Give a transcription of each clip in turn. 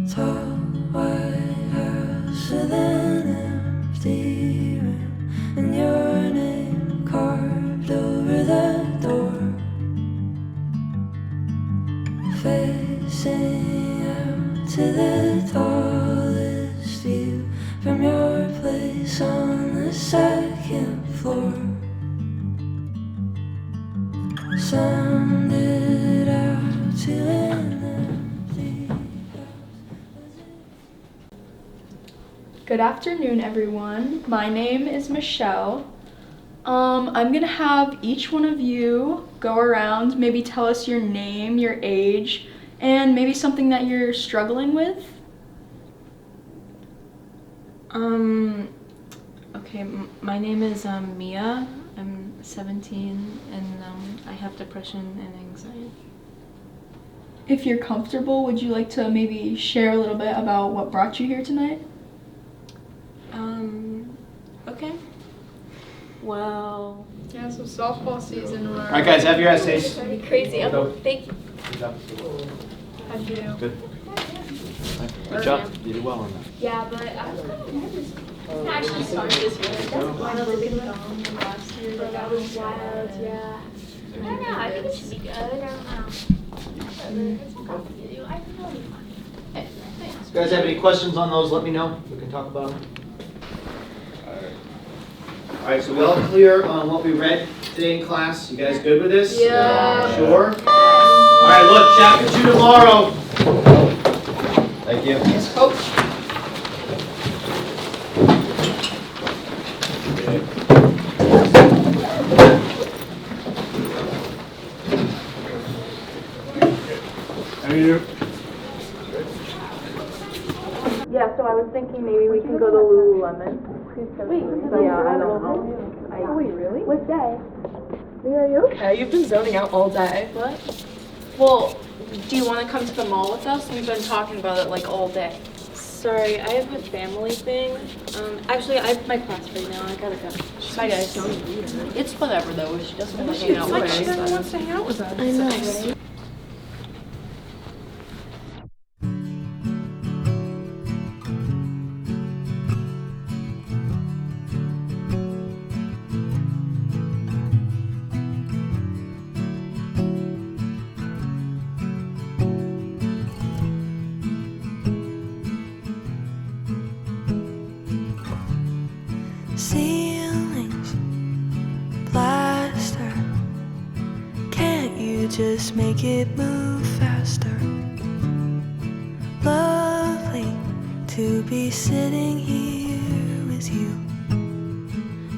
Tall white house with an empty room, and your name carved over the door. Facing out to the tallest view from your place on the second floor. Sounded out to an empty house. Good afternoon, everyone. My name is Michelle. I'm gonna have each one of you go around, maybe tell us your name, your age, and maybe something that you're struggling with. Okay, my name is Mia. I'm 17 and I have depression and anxiety. If you're comfortable, would you like to maybe share a little bit about what brought you here tonight? Okay. Well, Yeah, so softball season. All right, guys, have your essays. That'd be crazy. Go. Thank you. Good job. How'd you do? Good. Good job. You did well on that. Yeah, but I was kind of nervous. I actually started this year. That's wild. Last year, but That was wild, yeah. I don't know. I think it should be good. I don't know. It's complicated. I think it'll be fun. If you guys have any questions on those, let me know. We can talk about them. All right, so we all clear on what we read today in class? You guys good with this? Yeah. Sure? All right, look, chapter 2 tomorrow. Thank you. Yes, coach. How are you? yeah, so I was thinking maybe we can go to Lululemon. Wait, Yeah, I don't know. wait, really? What day? You've been zoning out all day. What? Well, do you want to come to the mall with us? We've been talking about it like all day. Sorry, I have a family thing. Actually, I have my class right now. I gotta go. Bye, guys. It's whatever though. She doesn't want to hang It's out like with she us. never wants to hang out with us. I know, right? Ceilings plaster. Can't you just make it move faster? Lovely to be sitting here with you.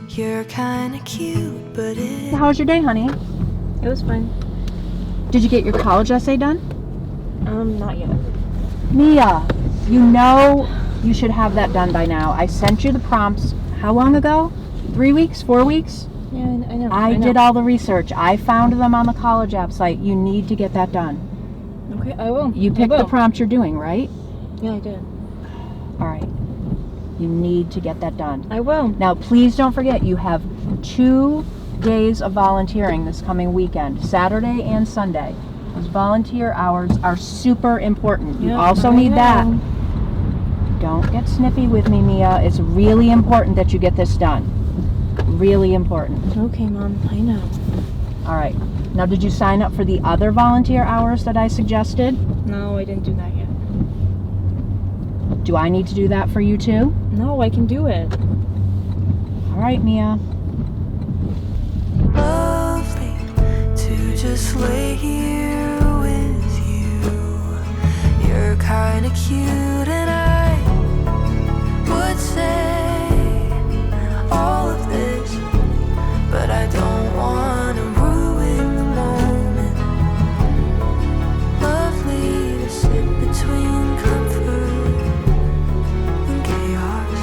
You're kinda cute, but it How was your day, honey? It was fine. Did you get your college essay done? Not yet. Mia, you know you should have that done by now. I sent you the prompts. How long ago? 3 weeks? 4 weeks? Yeah, I know. I did all the research. I found them on the college app site. You need to get that done. Okay, I will. You picked the prompt you're doing, right? Yeah, I did. All right. You need to get that done. I will. Now, please don't forget, you have 2 days of volunteering this coming weekend, Saturday and Sunday. Those volunteer hours are super important. You Yep, also I need that. know. Don't get snippy with me, Mia. It's really important that you get this done. Really important. Okay, Mom. I know. All right. Now, did you sign up for the other volunteer hours that I suggested? No, I didn't do that yet. Do I need to do that for you too? No, I can do it. All right, Mia. lovely to just lay here with you. You're kinda cute, and I would say all of this, but I don't wanna ruin the moment. Lovely to sit between comfort and chaos,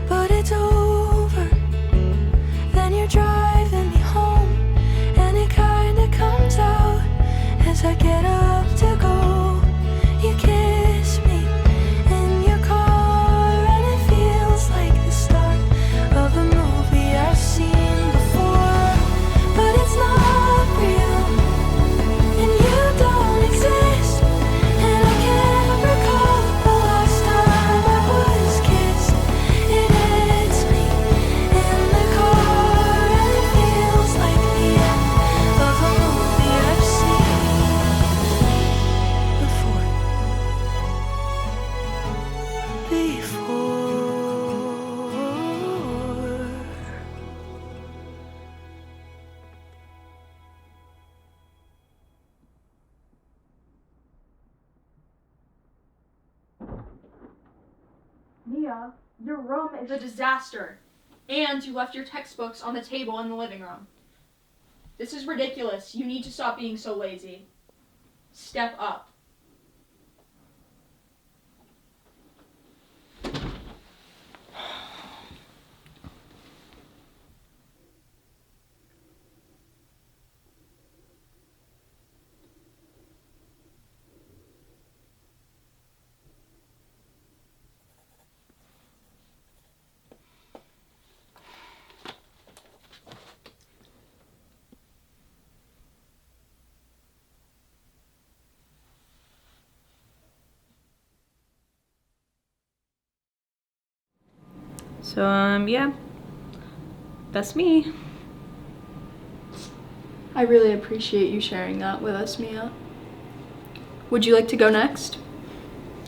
but it's over. Then you're driving me home, and it kinda comes out as I get up to go. You kiss me in your car, and it feels like the start of a movie I've seen before, but it's not real, and you don't exist. Mia, your room is a disaster. And you left your textbooks on the table in the living room. This is ridiculous. You need to stop being so lazy. Step up. So, yeah, that's me. I really appreciate you sharing that with us, Mia. Would you like to go next?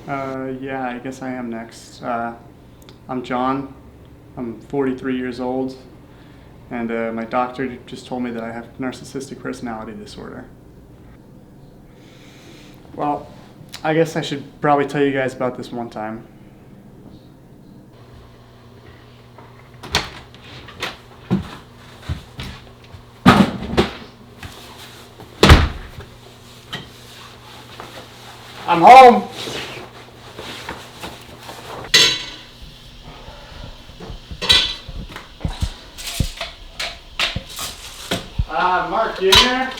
Yeah, I guess I am next. I'm John. I'm 43 years old, and my doctor just told me that I have narcissistic personality disorder. Well, I guess I should probably tell you guys about this one time. I'm home! Mark, you in there?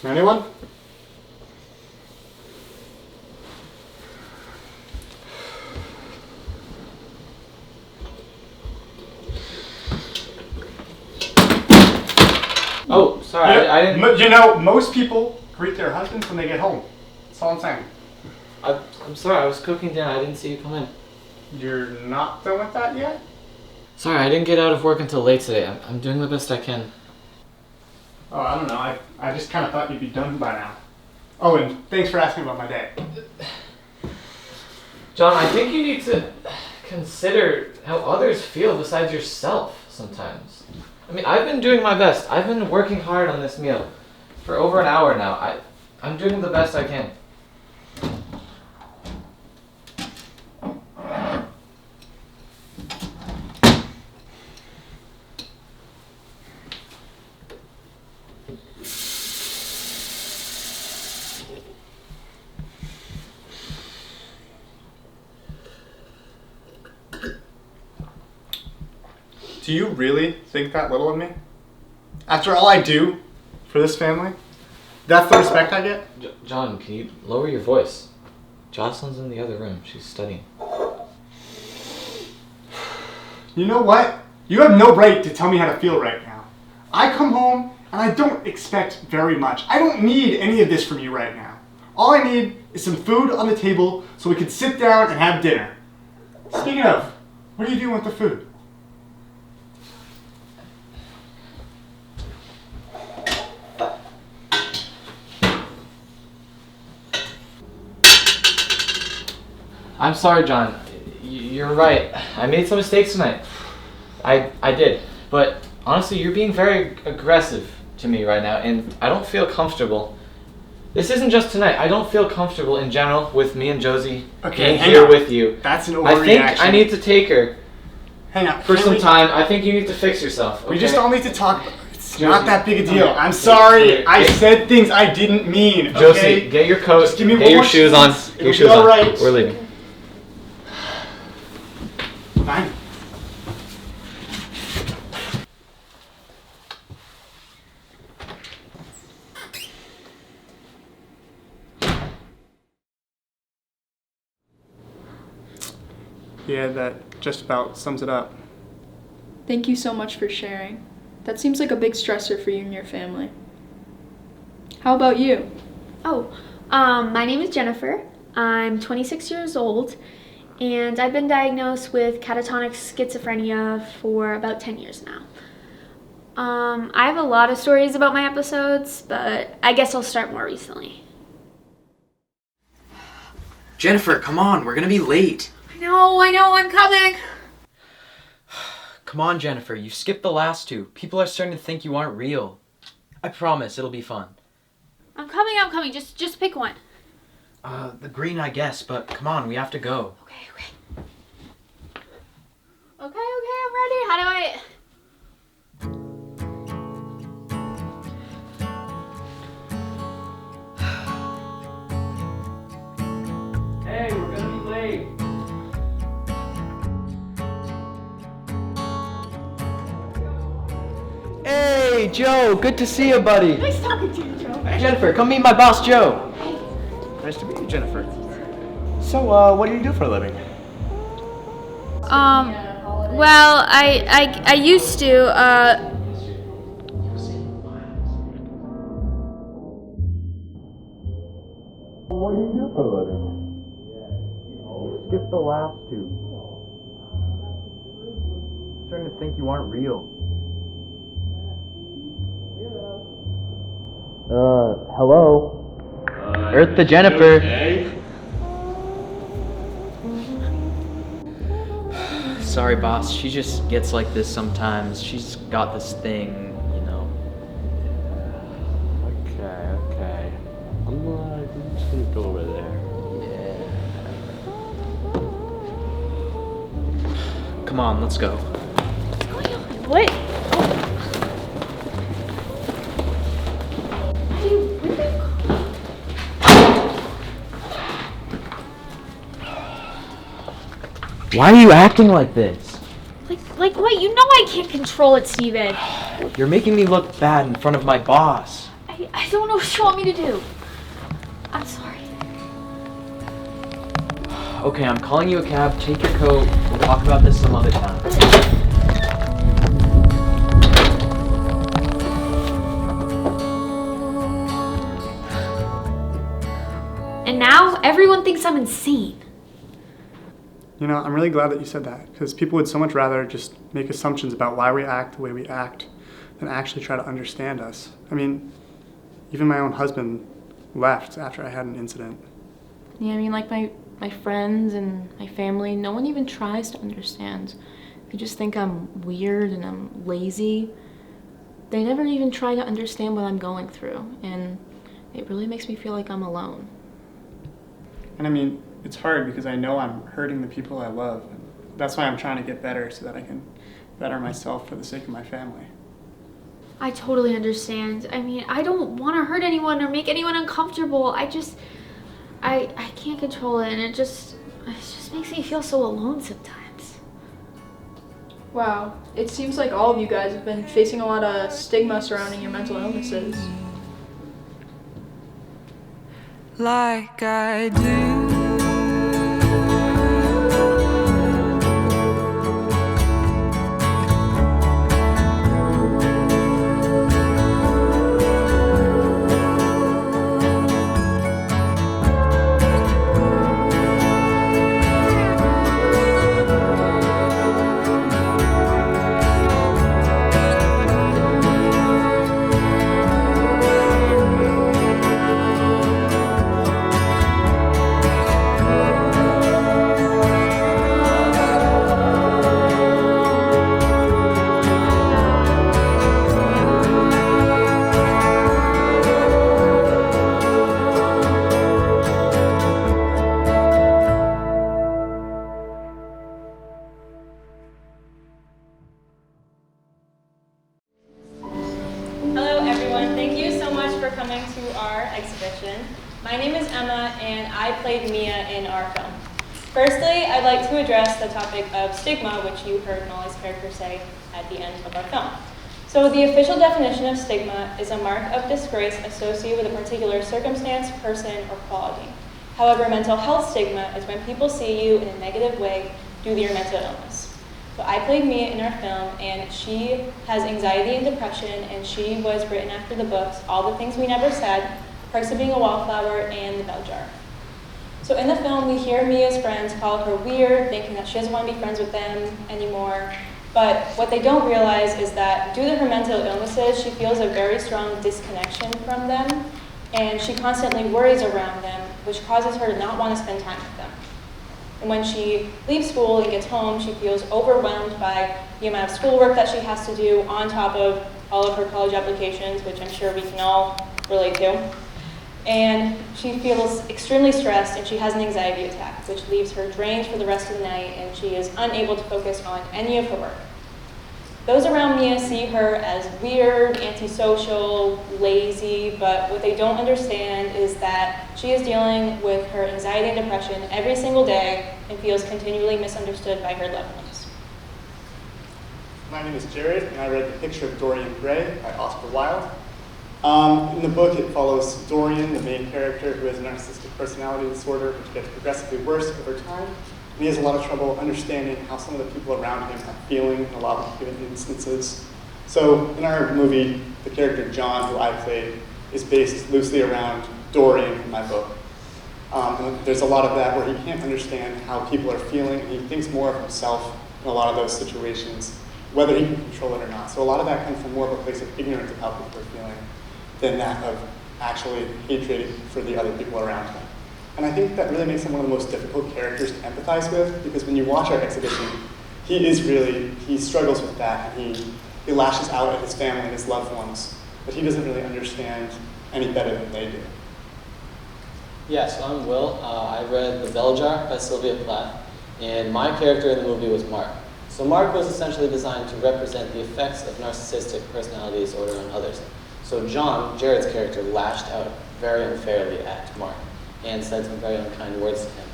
Anyone? Oh, sorry, I didn't. You know, most people greet their husbands when they get home. That's all I'm saying. I'm sorry, I was cooking dinner. I didn't see you come in. You're not done with that yet? Sorry, I didn't get out of work until late today. I'm doing the best I can. Oh, I don't know. I just kind of thought you'd be done by now. Oh, and thanks for asking about my day. John, I think you need to consider how others feel besides yourself sometimes. I mean, I've been doing my best. I've been working hard on this meal for over an hour now. I'm doing the best I can. Do you really think that little of me? After all I do for this family? That's the respect I get? John, can you lower your voice? Jocelyn's in the other room. She's studying. You know what? You have no right to tell me how to feel right now. I come home and I don't expect very much. I don't need any of this from you right now. All I need is some food on the table so we can sit down and have dinner. Speaking of, what are you doing with the food? I'm sorry, John. You're right. I made some mistakes tonight. I did. But honestly, you're being very aggressive to me right now, and I don't feel comfortable. This isn't just tonight. I don't feel comfortable in general with me and Josie being here with you. That's an I think overreaction. I need to take her Hang on. for some time. I think you need to fix yourself. We okay? just all need to talk. It's Josie, not that big a deal. okay. I'm sorry. Okay. I said things I didn't mean. Josie, Okay? get your coat. Just give me get one your more shoes on. chance. Get It'll your be shoes all on. right. We're leaving. Fine. Yeah, that just about sums it up. Thank you so much for sharing. That seems like a big stressor for you and your family. How about you? Oh, my name is Jennifer. I'm 26 years old, and I've been diagnosed with catatonic schizophrenia for about 10 years now. I have a lot of stories about my episodes, but I guess I'll start more recently. Jennifer, come on, we're gonna be late. I know, I'm coming. Come on, Jennifer, you skipped the last two. People are starting to think you aren't real. I promise, it'll be fun. I'm coming. Just pick one. The green, I guess, but come on, we have to go. Okay, I'm ready. How do I... Hey, we're gonna be late. Hey, Joe, good to see you, buddy. Nice talking to you, Joe. Hey, Jennifer, come meet my boss, Joe. Nice to meet you, Jennifer. So, what do you do for a living? Well, I used to, What do you do for a living? Skip the last two. I'm starting to think you aren't real. Hello? Earth to Jennifer. Sorry, boss. She just gets like this sometimes. She's got this thing, you know. Okay. I'm just gonna go over there. Yeah. Come on, let's go. what? Why are you acting like this? Like what? You know I can't control it, Steven. You're making me look bad in front of my boss. I don't know what you want me to do. I'm sorry. Okay, I'm calling you a cab. Take your coat. We'll talk about this some other time. And now everyone thinks I'm insane. You know, I'm really glad that you said that, because people would so much rather just make assumptions about why we act the way we act than actually try to understand us. I mean, even my own husband left after I had an incident. Yeah, I mean, like my friends and my family, no one even tries to understand. They just think I'm weird and I'm lazy. They never even try to understand what I'm going through, and it really makes me feel like I'm alone. And I mean, it's hard because I know I'm hurting the people I love. That's why I'm trying to get better, so that I can better myself for the sake of my family. I totally understand. I mean, I don't want to hurt anyone or make anyone uncomfortable. I can't control it, and it just makes me feel so alone sometimes. Wow, it seems like all of you guys have been facing a lot of stigma surrounding your mental illnesses. Like I do. Hello everyone, thank you so much for coming to our exhibition. My name is Emma and I played Mia in our film. Firstly, I'd like to address the topic of stigma, which you heard Molly's character say at the end of our film. So the official definition of stigma is a mark of disgrace associated with a particular circumstance, person, or quality. However, mental health stigma is when people see you in a negative way due to your mental illness. So I played Mia in our film, and she has anxiety and depression, and she was written after the books, All the Things We Never Said, Perks of Being a Wallflower, and The Bell Jar. So in the film, we hear Mia's friends call her weird, thinking that she doesn't want to be friends with them anymore. But what they don't realize is that due to her mental illnesses, she feels a very strong disconnection from them. and she constantly worries around them, which causes her to not want to spend time with them. And when she leaves school and gets home, she feels overwhelmed by the amount of schoolwork that she has to do on top of all of her college applications, which I'm sure we can all relate to. And she feels extremely stressed, and she has an anxiety attack, which leaves her drained for the rest of the night, and she is unable to focus on any of her work. Those around Mia see her as weird, antisocial, lazy, but what they don't understand is that she is dealing with her anxiety and depression every single day and feels continually misunderstood by her loved ones. My name is Jared, and I read The Picture of Dorian Gray by Oscar Wilde. In the book, it follows Dorian, the main character, who has a narcissistic personality disorder, which gets progressively worse over time. And he has a lot of trouble understanding how some of the people around him are feeling in a lot of given instances. So in our movie, the character John, who I played, is based loosely around Dorian in my book. And there's a lot of that where he can't understand how people are feeling, and he thinks more of himself in a lot of those situations, whether he can control it or not. So a lot of that comes from more of a place of ignorance of how people are feeling than that of actually hatred for the other people around him. And I think that really makes him one of the most difficult characters to empathize with, because when you watch our exhibition, he struggles with that, and he lashes out at his family and his loved ones, but he doesn't really understand any better than they do. Yeah, so I'm Will. I read The Bell Jar by Sylvia Plath, and my character in the movie was Mark. So Mark was essentially designed to represent the effects of narcissistic personality disorder on others. So John, Jared's character, lashed out very unfairly at Mark and said some very unkind words to him.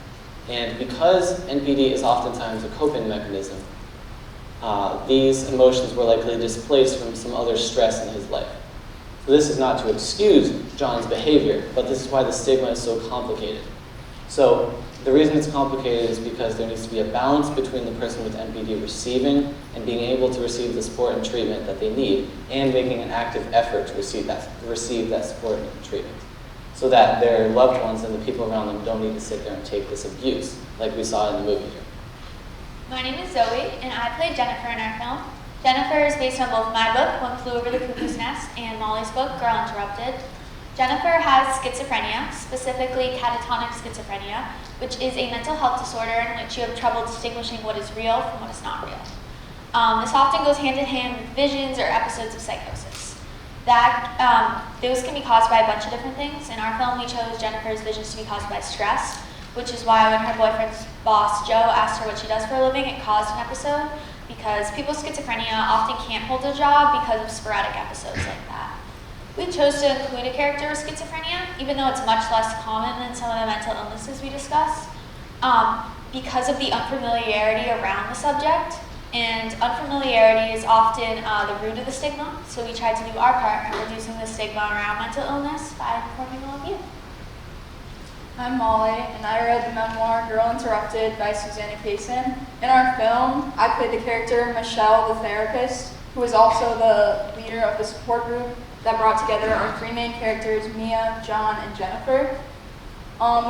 And because NPD is oftentimes a coping mechanism, these emotions were likely displaced from some other stress in his life. So this is not to excuse John's behavior, but this is why the stigma is so complicated. So the reason it's complicated is because there needs to be a balance between the person with NPD receiving and being able to receive the support and treatment that they need, and making an active effort to receive that support and treatment, so that their loved ones and the people around them don't need to sit there and take this abuse, like we saw in the movie here. My name is Zoe, and I played Jennifer in our film. Jennifer is based on both my book, One Flew Over the Cuckoo's Nest, and Molly's book, Girl Interrupted. Jennifer has schizophrenia, specifically catatonic schizophrenia, which is a mental health disorder in which you have trouble distinguishing what is real from what is not real. This often goes hand in hand with visions or episodes of psychosis. Those can be caused by a bunch of different things. In our film, we chose Jennifer's visions to be caused by stress, which is why when her boyfriend's boss, Joe, asked her what she does for a living, it caused an episode, because people with schizophrenia often can't hold a job because of sporadic episodes like that. We chose to include a character with schizophrenia, even though it's much less common than some of the mental illnesses we discussed, because of the unfamiliarity around the subject. And unfamiliarity is often the root of the stigma, so we tried to do our part in reducing the stigma around mental illness by performing a review. I'm Molly, and I read the memoir Girl Interrupted by Susanna Kaysen. In our film, I played the character Michelle, the therapist, who is also the leader of the support group that brought together our three main characters, Mia, John, and Jennifer.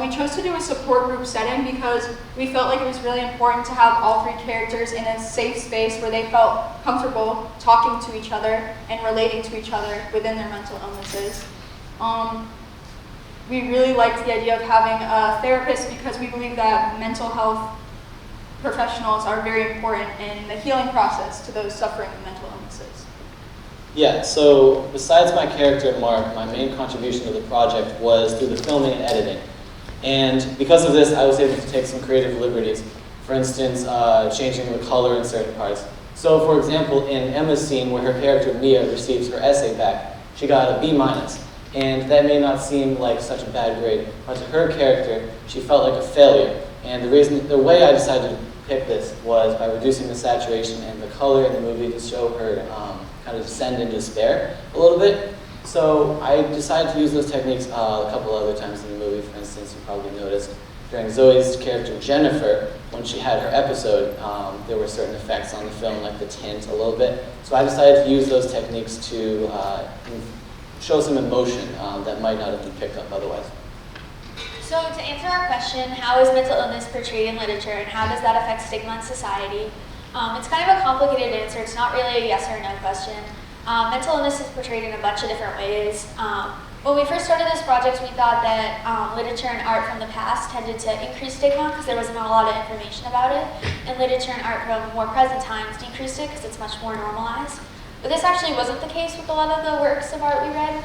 We chose to do a support group setting because we felt like it was really important to have all three characters in a safe space where they felt comfortable talking to each other and relating to each other within their mental illnesses. We really liked the idea of having a therapist because we believe that mental health professionals are very important in the healing process to those suffering with mental illnesses. Yeah, so besides my character, Mark, my main contribution to the project was through the filming and editing. And because of this, I was able to take some creative liberties. For instance, changing the color in certain parts. So for example, in Emma's scene where her character Mia receives her essay back, she got a B-. And that may not seem like such a bad grade, but to her character, she felt like a failure. And the way I decided to pick this was by reducing the saturation and the color in the movie to show her kind of descend into despair a little bit. So I decided to use those techniques a couple other times in the movie. For instance, you probably noticed during Zoe's character Jennifer, when she had her episode, there were certain effects on the film, like the tint a little bit. So I decided to use those techniques to show some emotion that might not have been picked up otherwise. So to answer our question, how is mental illness portrayed in literature and how does that affect stigma in society? It's kind of a complicated answer. It's not really a yes or no question. Mental illness is portrayed in a bunch of different ways. When we first started this project, we thought that literature and art from the past tended to increase stigma because there wasn't a lot of information about it, and literature and art from more present times decreased it because it's much more normalized. But this actually wasn't the case with a lot of the works of art we read.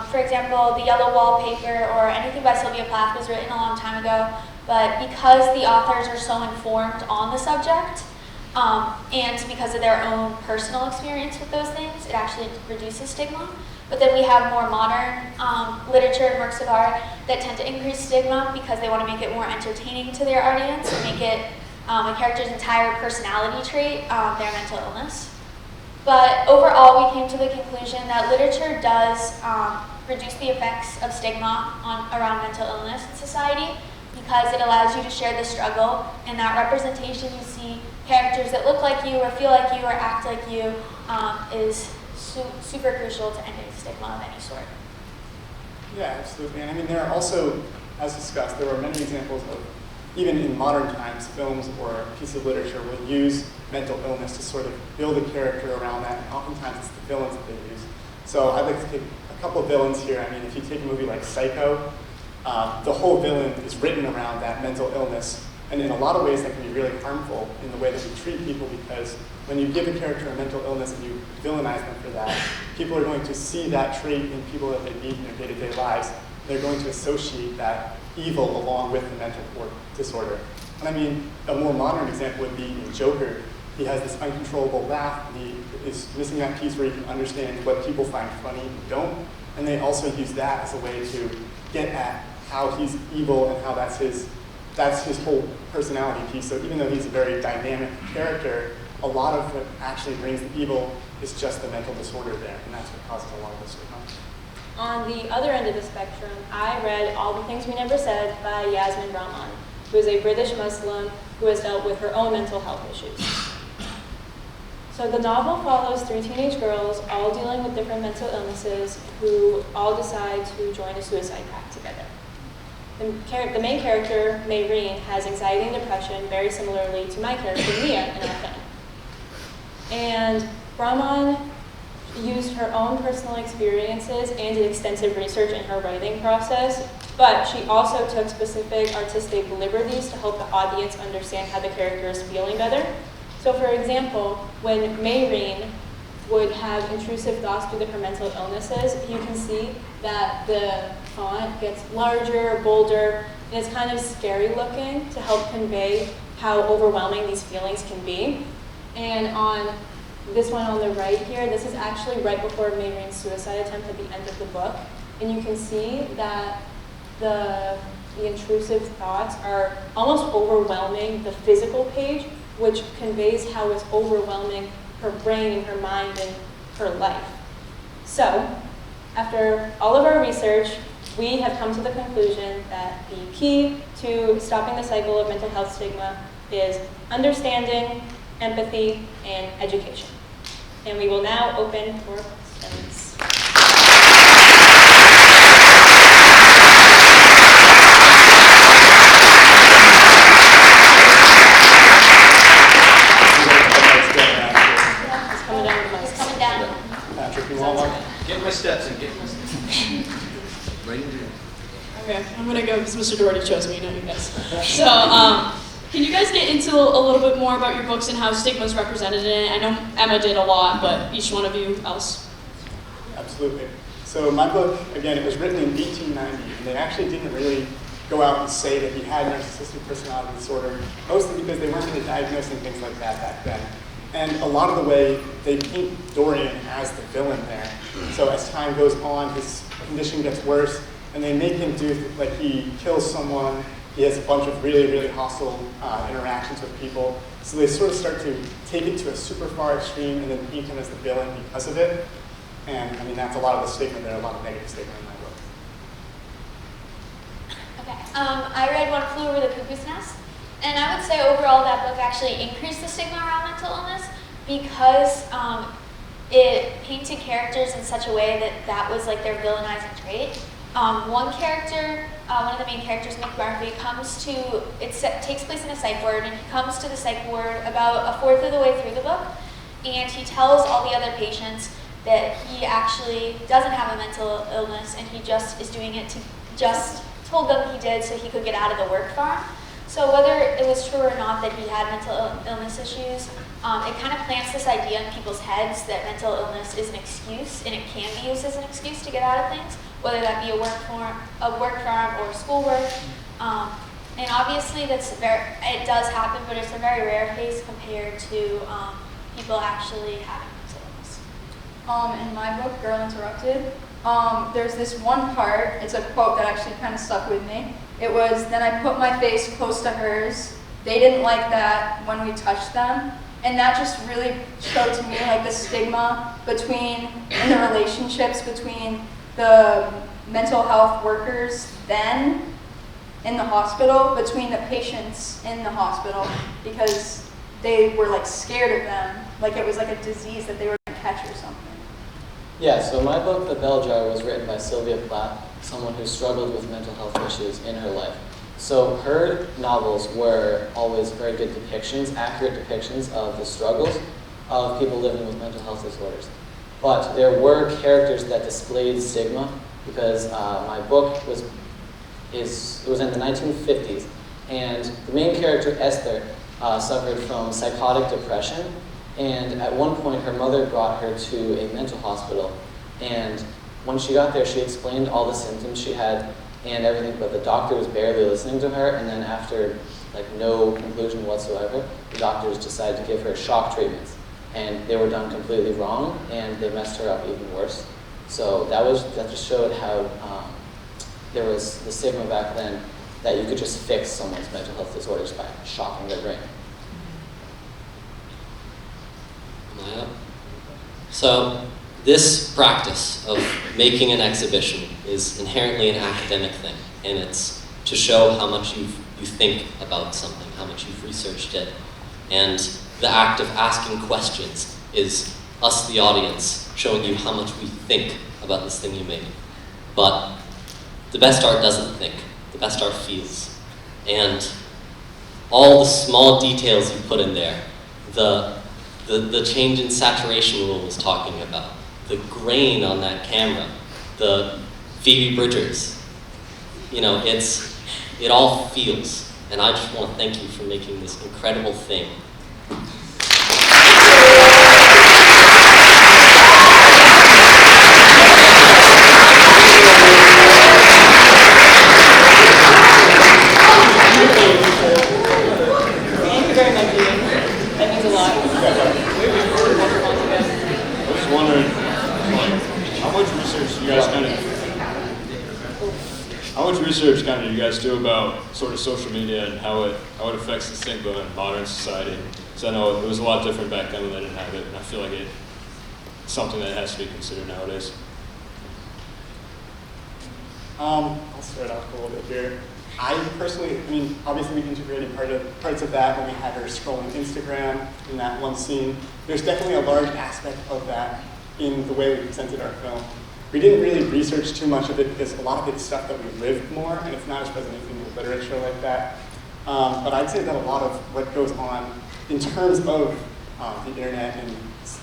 For example, The Yellow Wallpaper or anything by Sylvia Plath was written a long time ago, but because the authors are so informed on the subject, and because of their own personal experience with those things, it actually reduces stigma. But then we have more modern literature and works of art that tend to increase stigma because they want to make it more entertaining to their audience and make it a character's entire personality trait their mental illness. But overall, we came to the conclusion that literature does reduce the effects of stigma around mental illness in society because it allows you to share the struggle, and that representation you see characters that look like you or feel like you or act like you is super crucial to ending stigma of any sort. Yeah, absolutely. And I mean, there are also, as discussed, there are many examples of, even in modern times, films or a piece of literature will use mental illness to sort of build a character around that, and oftentimes it's the villains that they use. So I'd like to take a couple of villains here. I mean, if you take a movie like Psycho, the whole villain is written around that mental illness, and in a lot of ways that can be really harmful in the way that we treat people, because when you give a character a mental illness and you villainize them for that, people are going to see that trait in people that they meet in their day-to-day lives. They're going to associate that evil along with the mental disorder. And I mean, a more modern example would be in Joker. He has this uncontrollable laugh, and he is missing that piece where he can understand what people find funny and don't. And they also use that as a way to get at how he's evil and how that's his whole personality piece. So even though he's a very dynamic character, a lot of what actually brings the evil is just the mental disorder there, and that's what causes a lot of the stigma. On the other end of the spectrum, I read All the Things We Never Said by Yasmin Rahman, who is a British Muslim who has dealt with her own mental health issues. So the novel follows 3 teenage girls, all dealing with different mental illnesses, who all decide to join a suicide pact together. The main character, Mayreen, has anxiety and depression, very similarly to my character, Mia, in our film. And Rahman used her own personal experiences and did extensive research in her writing process, but she also took specific artistic liberties to help the audience understand how the character is feeling better. So for example, when Mayreen would have intrusive thoughts due to her mental illnesses, you can see that the font gets larger, bolder, and it's kind of scary looking to help convey how overwhelming these feelings can be. And on this one on the right here, this is actually right before Mayreen's suicide attempt at the end of the book. And you can see that the intrusive thoughts are almost overwhelming the physical page, which conveys how it's overwhelming her brain and her mind and her life. So, after all of our research, we have come to the conclusion that the key to stopping the cycle of mental health stigma is understanding, empathy, and education. And we will now open for questions. Get my steps in, get my steps in. Right into it. Okay, I'm gonna go because Mr. Doherty chose me, not you guys. So, can you guys get into a little bit more about your books and how stigma is represented in it? I know Emma did a lot, but each one of you else. Absolutely. So my book, again, it was written in 1890, and they actually didn't really go out and say that he had narcissistic personality disorder, mostly because they weren't really diagnosing things like that back then. And a lot of the way they paint Dorian as the villain there. So as time goes on, his condition gets worse, and they make him do, like, he kills someone, he has a bunch of really, really hostile interactions with people. So they sort of start to take it to a super far extreme and then paint him as the villain because of it. And I mean, that's a lot of the stigma there, a lot of negative stigma in my book. Okay, I read One Flew Over the Cuckoo's Nest, and I would say overall that book actually increased the stigma around mental illness because it painted characters in such a way that that was like their villainizing trait. One character, one of the main characters, McMurphy, comes to, takes place in a psych ward, and he comes to the psych ward about a fourth of the way through the book, and he tells all the other patients that he actually doesn't have a mental illness and he just is doing it to just told them he did so he could get out of the work farm. So whether it was true or not that he had mental illness issues, it kind of plants this idea in people's heads that mental illness is an excuse and it can be used as an excuse to get out of things, whether that be a work farm or schoolwork. And obviously it does happen, but it's a very rare case compared to people actually having mental illness. In my book, Girl Interrupted, there's this one part, it's a quote that actually kind of stuck with me. It was, "Then I put my face close to hers. They didn't like that when we touched them." And that just really showed to me like the stigma in the relationships between the mental health workers then in the hospital, between the patients in the hospital, because they were like scared of them, like it was like a disease that they were going to catch or something. Yeah, so my book, The Bell Jar, was written by Sylvia Plath, someone who struggled with mental health issues in her life. So her novels were always very good depictions, accurate depictions of the struggles of people living with mental health disorders. But there were characters that displayed stigma, because my book was in the 1950s, and the main character, Esther, suffered from psychotic depression, and at one point her mother brought her to a mental hospital, and when she got there she explained all the symptoms she had and everything, but the doctor was barely listening to her, and then after like no conclusion whatsoever, the doctors decided to give her shock treatments, and they were done completely wrong, and they messed her up even worse. So that just showed how there was the stigma back then that you could just fix someone's mental health disorders by shocking their brain. So this practice of making an exhibition is inherently an academic thing, and it's to show how much you think about something, how much you've researched it. And the act of asking questions is us, the audience, showing you how much we think about this thing you made. But the best art doesn't think, the best art feels. And all the small details you put in there, the change in saturation Will was talking about, the grain on that camera, the Phoebe Bridgers, it all feels. And I just want to thank you for making this incredible thing. Thank you very much, Ian. That means a lot. I was wondering, how much research do you guys do about sort of social media and how it affects the stigma in modern society? So I know it was a lot different back then when they didn't have it, and I feel like it's something that has to be considered nowadays. I'll start off a little bit here. I personally, obviously we integrated parts of that when we had her scrolling Instagram in that one scene. There's definitely a large aspect of that in the way we presented our film. We didn't really research too much of it because a lot of it's stuff that we lived more, and it's not as present in the literature like that. But I'd say that a lot of what goes on in terms of the internet and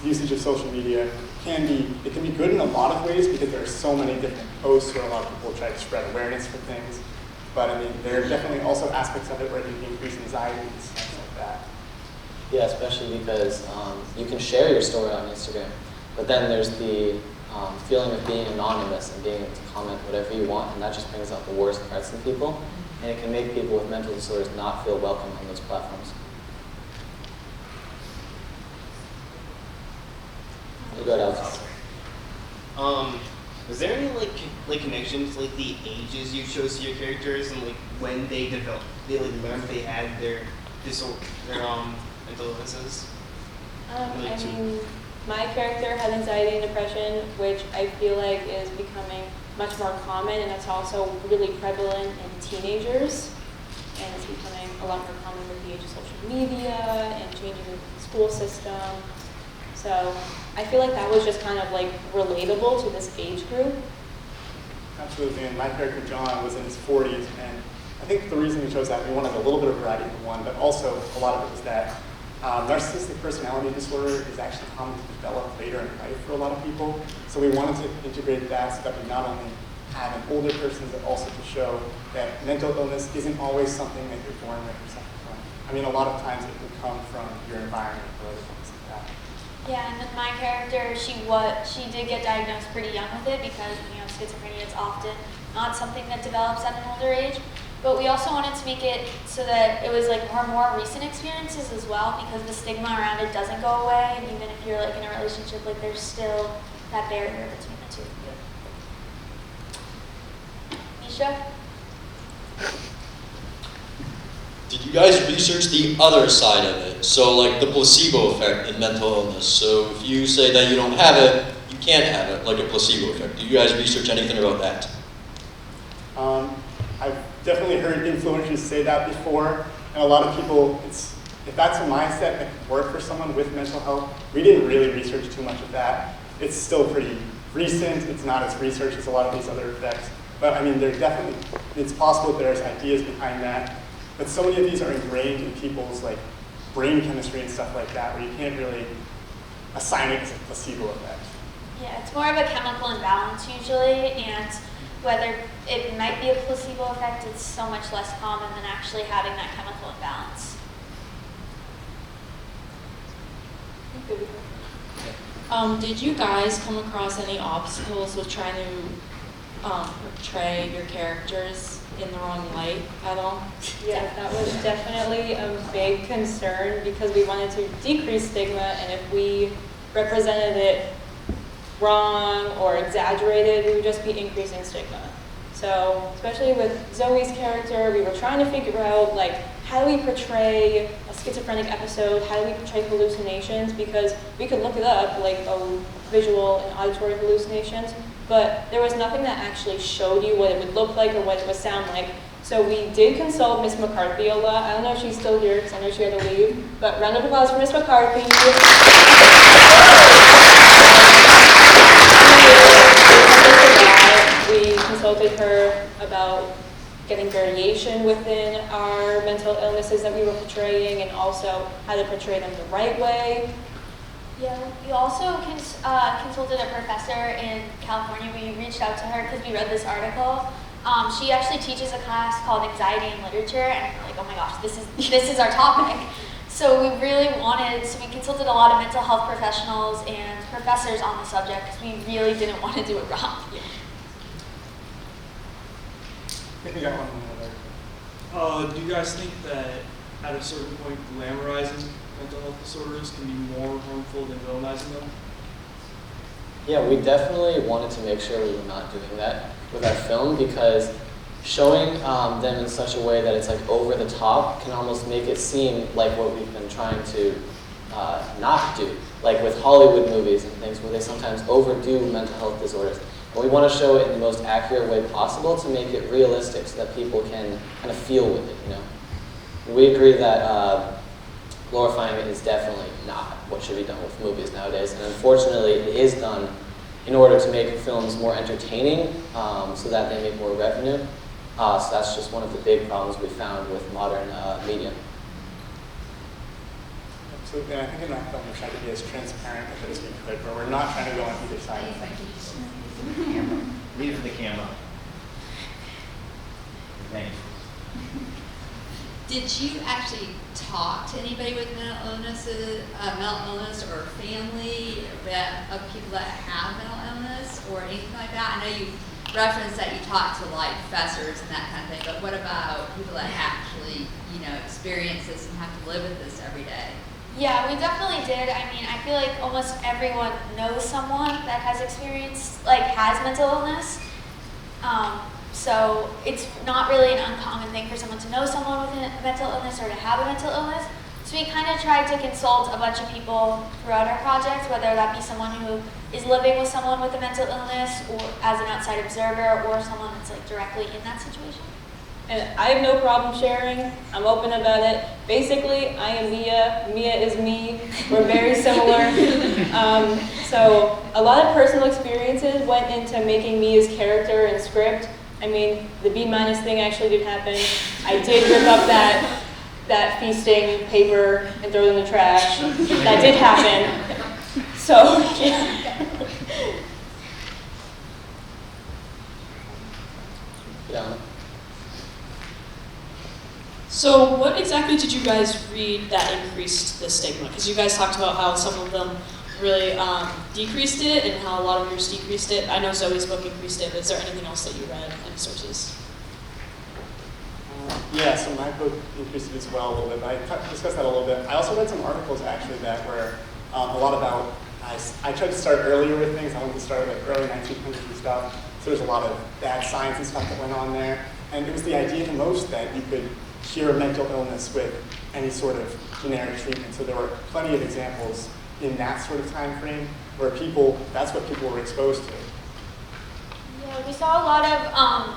usage of social media can be good in a lot of ways because there are so many different posts where a lot of people try to spread awareness for things. But there are definitely also aspects of it where it can increase anxiety and stuff like that. Yeah, especially because you can share your story on Instagram, but then there's the feeling of being anonymous and being able to comment whatever you want, and that just brings out the worst parts in people, and it can make people with mental disorders not feel welcome on those platforms. You go ahead, Alex. Was there any like connections, like the ages you chose to your characters and like when they developed, learned they had their mental illnesses? My character has anxiety and depression, which I feel like is becoming much more common, and it's also really prevalent in teenagers, and it's becoming a lot more common with the age of social media and changing the school system. So I feel like that was just kind of like relatable to this age group. Absolutely, and my character John was in his 40s, and I think the reason we chose that, we wanted a little bit of variety for one, but also a lot of it was that Narcissistic personality disorder is actually common to develop later in life for a lot of people. So we wanted to integrate that so that we not only have an older person, but also to show that mental illness isn't always something that you're born with or something from. I mean, a lot of times it can come from your environment or other things like that. Yeah, and with my character, she did get diagnosed pretty young with it because, schizophrenia is often not something that develops at an older age. But we also wanted to make it so that it was like more recent experiences as well, because the stigma around it doesn't go away, and even if you're like in a relationship, like there's still that barrier between the two of you. Misha? Did you guys research the other side of it? So like the placebo effect in mental illness. So if you say that you don't have it, you can't have it, like a placebo effect. Did you guys research anything about that? I've definitely heard influencers say that before, and a lot of people, if that's a mindset that could work for someone with mental health, we didn't really research too much of that. It's still pretty recent. It's not as researched as a lot of these other effects. But I mean, it's possible that there's ideas behind that. But so many of these are ingrained in people's like brain chemistry and stuff like that, where you can't really assign it as a placebo effect. Yeah, it's more of a chemical imbalance usually, and whether it might be a placebo effect, it's so much less common than actually having that chemical imbalance. Did you guys come across any obstacles with trying to portray your characters in the wrong light at all? Yeah, that was definitely a big concern because we wanted to decrease stigma, and if we represented it wrong or exaggerated, we would just be increasing stigma. So, especially with Zoe's character, we were trying to figure out, like, how do we portray a schizophrenic episode? How do we portray hallucinations? Because we could look it up, like, visual and auditory hallucinations, but there was nothing that actually showed you what it would look like or what it would sound like. So we did consult Miss McCarthy a lot. I don't know if she's still here because I know she had to leave, but round of applause for Miss McCarthy. We consulted her about getting variation within our mental illnesses that we were portraying, and also how to portray them the right way. Yeah, we also consulted a professor in California. We reached out to her because we read this article. She actually teaches a class called Anxiety in Literature, and we're like, oh my gosh, this is our topic. So we consulted a lot of mental health professionals and professors on the subject because we really didn't want to do it wrong. I think we got one more. Do you guys think that at a certain point glamorizing mental health disorders can be more harmful than villainizing them? Yeah, we definitely wanted to make sure we were not doing that with our film, because showing them in such a way that it's like over the top can almost make it seem like what we've been trying to not do, like with Hollywood movies and things where they sometimes overdo mental health disorders. And we want to show it in the most accurate way possible to make it realistic so that people can kind of feel with it, We agree that glorifying it is definitely not what should be done with movies nowadays, and unfortunately it is done in order to make films more entertaining so that they make more revenue. So that's just one of the big problems we found with modern media. Absolutely, and I think in that film we're trying to be as transparent as we could, where we're not trying to go on either side. Leave it for the camera. Thanks. Did you actually talk to anybody with mental illness or family of people that have mental illness or anything like that? I know you referenced that you talked to like professors and that kind of thing, but what about people that actually, experience this and have to live with this every day? Yeah, we definitely did. I mean, I feel like almost everyone knows someone that has has mental illness. So it's not really an uncommon thing for someone to know someone with a mental illness or to have a mental illness. So we kind of tried to consult a bunch of people throughout our project, whether that be someone who is living with someone with a mental illness or as an outside observer, or someone that's directly in that situation. And I have no problem sharing. I'm open about it. Basically, I am Mia. Mia is me. We're very similar. So a lot of personal experiences went into making Mia's character and script. I mean, the B- thing actually did happen. I did rip up that that feasting paper and throw it in the trash. That did happen. So, Yeah. So what exactly did you guys read that increased the stigma? Because you guys talked about how some of them really decreased it and how a lot of yours decreased it. I know Zoe's book increased it, but is there anything else that you read, any sources? Yeah, so my book increased it as well a little bit, but I discussed that a little bit. I also read some articles actually that were a lot about, I tried to start earlier with things. I wanted to start like early 1900s and stuff. So there's a lot of bad science and stuff that went on there. And it was the idea the most that you could cure mental illness with any sort of generic treatment. So there were plenty of examples in that sort of time frame where that's what people were exposed to. Yeah, we saw a lot of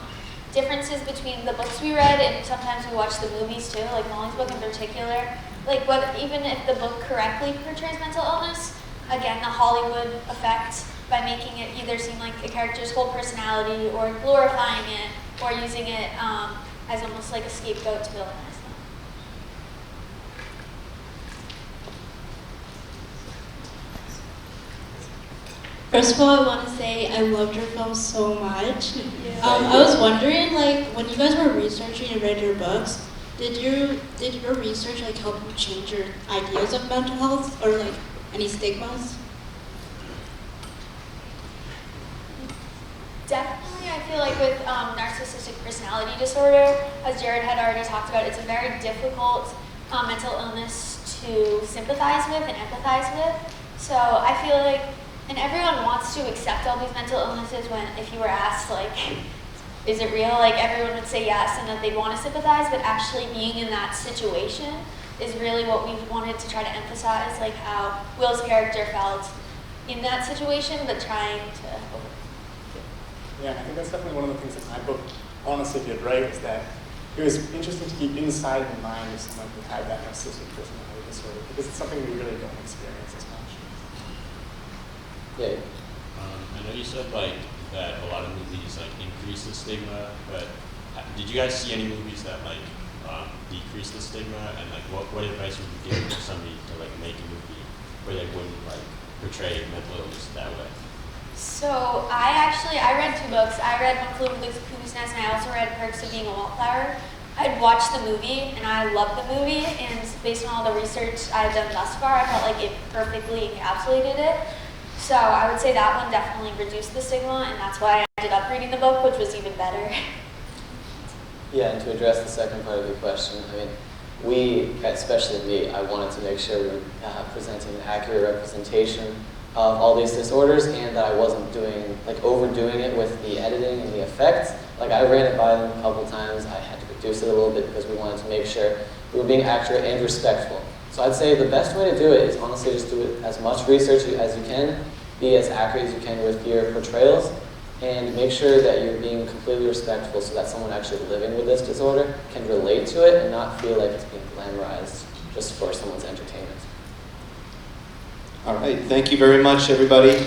differences between the books we read and sometimes we watched the movies too, like Molly's book in particular. Like even if the book correctly portrays mental illness, again, the Hollywood effect by making it either seem like a character's whole personality or glorifying it or using it as almost like a scapegoat to villainize them. First of all, I want to say I loved your film so much. I was wondering, like, when you guys were researching and read your books, did your research like help you change your ideas of mental health or like any stigmas? Definitely, I feel like with narcissistic personality disorder, as Jared had already talked about, it's a very difficult mental illness to sympathize with and empathize with. So I feel like, and everyone wants to accept all these mental illnesses when, if you were asked, like, is it real? Like, everyone would say yes and that they'd want to sympathize, but actually being in that situation is really what we wanted to try to emphasize, like how Will's character felt in that situation, but trying to overcome. Yeah, I think that's definitely one of the things that my book honestly did right, is that it was interesting to keep inside the mind of someone who had that narcissistic personality disorder, because it's something we really don't experience as much. Yeah. I know you said like that a lot of movies like increase the stigma, but did you guys see any movies that like decrease the stigma? And like what advice would you give to somebody to like make a movie where they wouldn't like portray mental illness that way? So I read 2 books. I read One Flew Over the Cuckoo's Nest, and I also read Perks of Being a Wallflower. I'd watched the movie, and I loved the movie, and based on all the research I've done thus far, I felt like it perfectly encapsulated it. So I would say that one definitely reduced the stigma, and that's why I ended up reading the book, which was even better. Yeah, and to address the second part of your question, I mean, we, especially me, I wanted to make sure we were presenting an accurate representation of all these disorders, and that I wasn't overdoing it with the editing and the effects. Like, I ran it by them a couple times. I had to reduce it a little bit because we wanted to make sure we were being accurate and respectful. So I'd say the best way to do it is honestly just do it as much research as you can, be as accurate as you can with your portrayals, and make sure that you're being completely respectful so that someone actually living with this disorder can relate to it and not feel like it's being glamorized just for someone's entertainment. All right, thank you very much, everybody.